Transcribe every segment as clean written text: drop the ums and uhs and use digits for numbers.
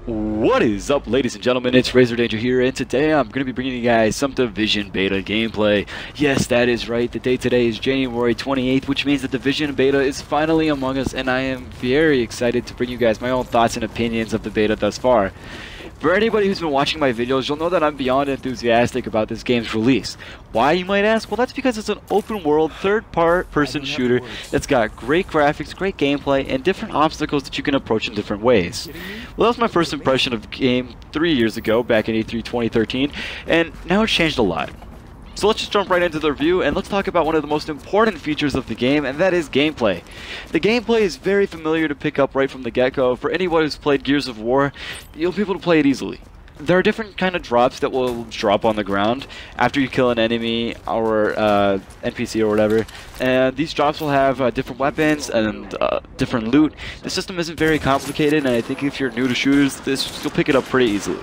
What is up, ladies and gentlemen? It's Razor Danger here, and today I'm going to be bringing you guys some Division Beta gameplay. Yes, that is right. The date today is January 28th, which means the Division Beta is finally among us, and I am very excited to bring you guys my own thoughts and opinions of the beta thus far. For anybody who's been watching my videos, you'll know that I'm beyond enthusiastic about this game's release. Why, you might ask? Well, that's because it's an open-world, third-person shooter that's got great graphics, great gameplay, and different obstacles that you can approach in different ways. Well, that was my first impression of the game 3 years ago, back in E3 2013, and now it's changed a lot. So let's just jump right into the review, and let's talk about one of the most important features of the game, and that is gameplay. The gameplay is very familiar to pick up right from the get-go. For anyone who's played Gears of War, you'll be able to play it easily. There are different kind of drops that will drop on the ground after you kill an enemy or NPC or whatever, and these drops will have different weapons and different loot. The system isn't very complicated, and I think if you're new to shooters, you'll pick it up pretty easily.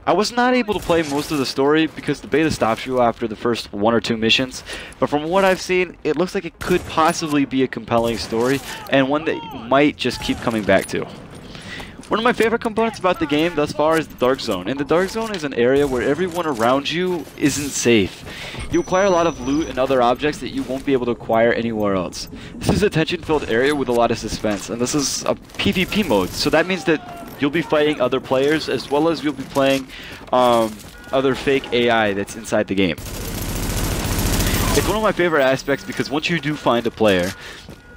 I was not able to play most of the story because the beta stops you after the first 1 or 2 missions, but from what I've seen, it looks like it could possibly be a compelling story, and one that you might just keep coming back to. One of my favorite components about the game thus far is the Dark Zone, and the Dark Zone is an area where everyone around you isn't safe. You acquire a lot of loot and other objects that you won't be able to acquire anywhere else. This is a tension-filled area with a lot of suspense, and this is a PvP mode, so that means that you'll be fighting other players as well as you'll be playing other fake AI that's inside the game. It's one of my favorite aspects because once you do find a player,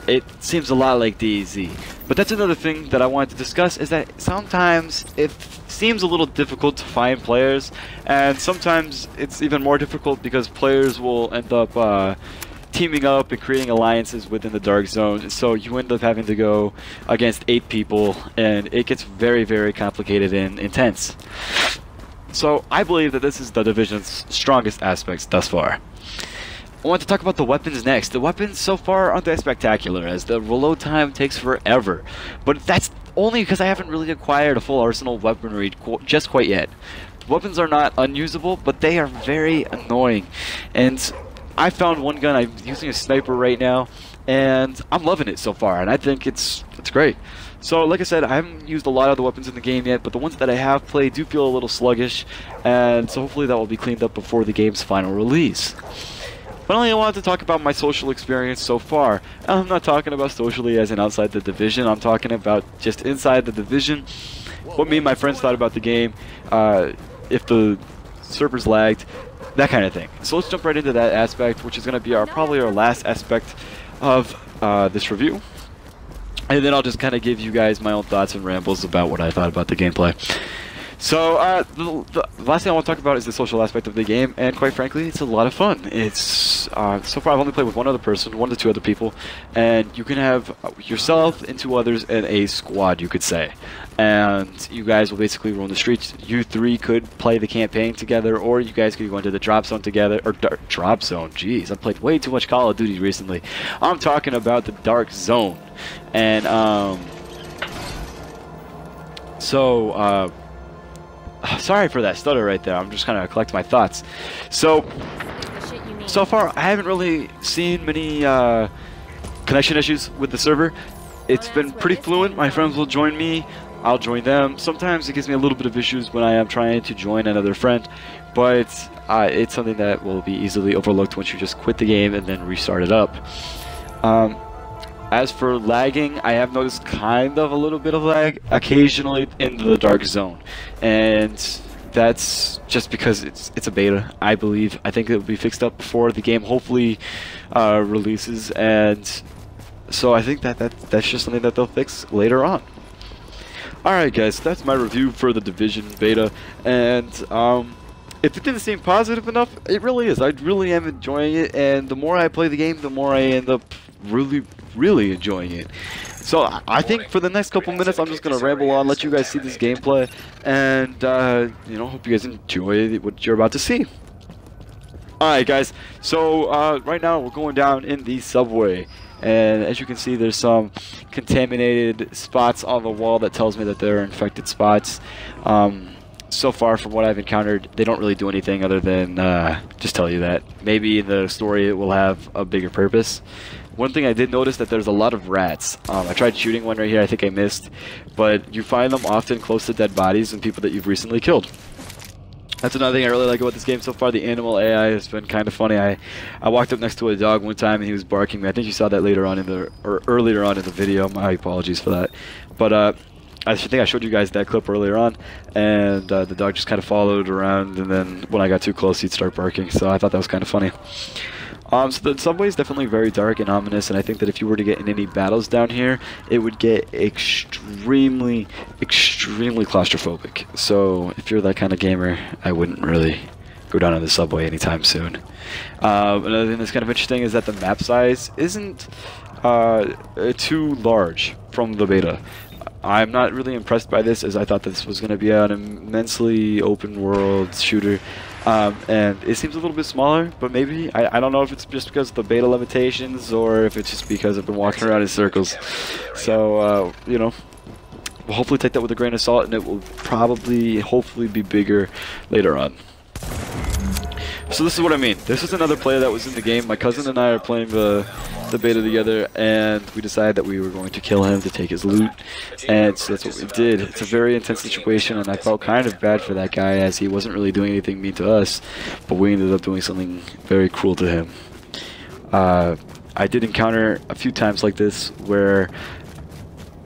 it seems a lot like DayZ. But that's another thing that I wanted to discuss, is that sometimes it seems a little difficult to find players, and sometimes it's even more difficult because players will end up teaming up and creating alliances within the Dark Zone, so you end up having to go against 8 people, and it gets very, very complicated and intense. So I believe that this is the Division's strongest aspects thus far. I want to talk about the weapons next. The weapons so far aren't that spectacular, as the reload time takes forever, but that's only because I haven't really acquired a full arsenal of weaponry just quite yet. Weapons are not unusable, but they are very annoying, and I found one gun. I'm using a sniper right now, and I'm loving it so far, and I think it's great. So, like I said, I haven't used a lot of the weapons in the game yet, but the ones that I have played do feel a little sluggish, and so hopefully that will be cleaned up before the game's final release. Finally, I wanted to talk about my social experience so far. I'm not talking about socially as in outside the Division, I'm talking about just inside the Division, what me and my friends thought about the game, if the servers lagged, that kind of thing. So let's jump right into that aspect, which is going to be probably our last aspect of this review. And then I'll just kind of give you guys my own thoughts and rambles about what I thought about the gameplay. So the last thing I want to talk about is the social aspect of the game, and quite frankly, it's a lot of fun. It's so far I've only played with one other person, 1 to 2 other people, and you can have yourself and 2 others in a squad, you could say. And you guys will basically roam the streets. You 3 could play the campaign together, or you guys could go into the drop zone together, or drop zone. Jeez, I've played way too much Call of Duty recently. I'm talking about the Dark Zone, and sorry for that stutter right there. I'm just kind of collecting my thoughts. So far, I haven't really seen many connection issues with the server. It's been pretty fluent. My friends will join me. I'll join them. Sometimes it gives me a little bit of issues when I am trying to join another friend, but it's something that will be easily overlooked once you just quit the game and then restart it up. As for lagging, I have noticed kind of a little bit of lag occasionally in the Dark Zone, and that's just because it's a beta, I believe. I think it will be fixed up before the game hopefully releases, and so I think that's just something that they'll fix later on. Alright guys, that's my review for the Division beta, and if it didn't seem positive enough, it really is. I really am enjoying it, and the more I play the game, the more I end up really enjoying it. So I think for the next couple minutes, I'm just gonna ramble on, let you guys see this gameplay, and you know, hope you guys enjoy what you're about to see. Alright guys, so right now we're going down in the subway, and as you can see, there's some contaminated spots on the wall that tells me that they're infected spots. so far from what I've encountered, they don't really do anything other than just tell you that. Maybe in the story it will have a bigger purpose. One thing I did notice that there's a lot of rats. I tried shooting one right here, I think I missed, but you find them often close to dead bodies and people that you've recently killed. That's another thing I really like about this game so far. The animal AI has been kind of funny. I walked up next to a dog one time and he was barking. I think you saw that later on in the, or earlier on in the video. My apologies for that. But I think I showed you guys that clip earlier on, and the dog just kind of followed around, and then when I got too close, he'd start barking. So I thought that was kind of funny. So the subway is definitely very dark and ominous, and I think that if you were to get in any battles down here, it would get extremely, extremely claustrophobic. So if you're that kind of gamer, I wouldn't really go down on the subway anytime soon. Another thing that's kind of interesting is that the map size isn't too large from the beta. I'm not really impressed by this, as I thought this was going to be an immensely open world shooter. And it seems a little bit smaller, but maybe, I don't know if it's just because of the beta limitations or if it's just because I've been walking around in circles. So, you know, we'll hopefully take that with a grain of salt, and it will probably, hopefully be bigger later on. So this is what I mean. This is another player that was in the game. My cousin and I are playing the beta together, and we decided that we were going to kill him to take his loot, and so that's what we did. It's a very intense situation, and I felt kind of bad for that guy, as he wasn't really doing anything mean to us, but we ended up doing something very cruel to him. I did encounter a few times like this where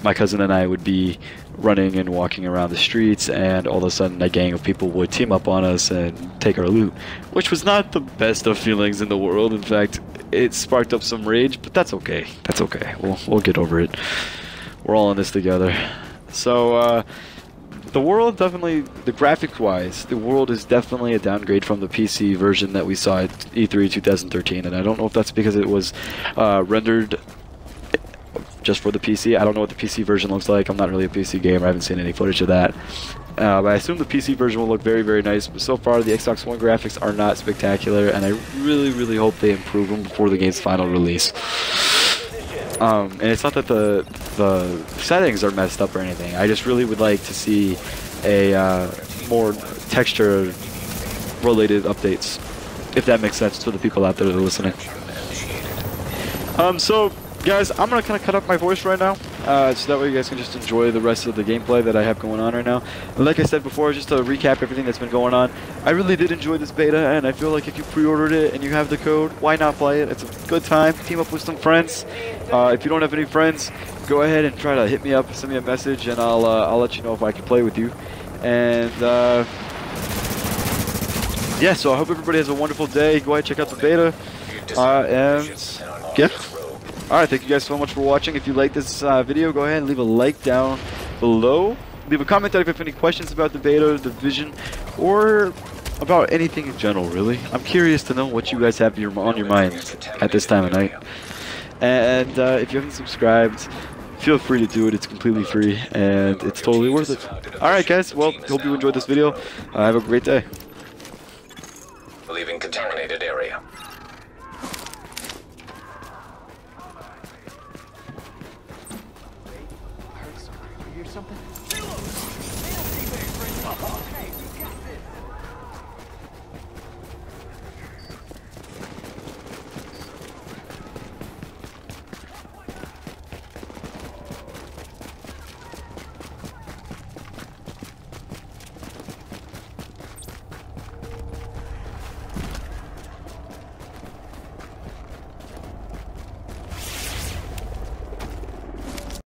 my cousin and I would be running and walking around the streets, and all of a sudden a gang of people would team up on us and take our loot, which was not the best of feelings in the world. In fact, it sparked up some rage, but that's okay. That's okay. We'll get over it. We're all in this together. So the world definitely, the graphics wise, the world is definitely a downgrade from the PC version that we saw at E3 2013, and I don't know if that's because it was rendered just for the PC. I don't know what the PC version looks like. I'm not really a PC gamer. I haven't seen any footage of that. But I assume the PC version will look very, very nice. But so far, the Xbox One graphics are not spectacular, and I really, really hope they improve them before the game's final release. And it's not that the settings are messed up or anything. I just really would like to see a more texture-related updates, if that makes sense to the people out there that are listening. So, guys, I'm going to kind of cut up my voice right now, so that way you guys can just enjoy the rest of the gameplay that I have going on right now. And like I said before, just to recap everything that's been going on, I really did enjoy this beta, and I feel like if you pre-ordered it and you have the code, why not play it? It's a good time. Team up with some friends. If you don't have any friends, go ahead and try to hit me up, send me a message, and I'll let you know if I can play with you. And yeah, so I hope everybody has a wonderful day. Go ahead, check out the beta, and yeah. Alright, thank you guys so much for watching. If you like this video, go ahead and leave a like down below. Leave a comment down if you have any questions about the beta, the Division, or about anything in general, really. I'm curious to know what you guys have on your minds at this time of night. And if you haven't subscribed, feel free to do it. It's completely free, and it's totally worth it. Alright, guys. Well, hope you enjoyed this video. Have a great day. Leaving contaminated area. Something?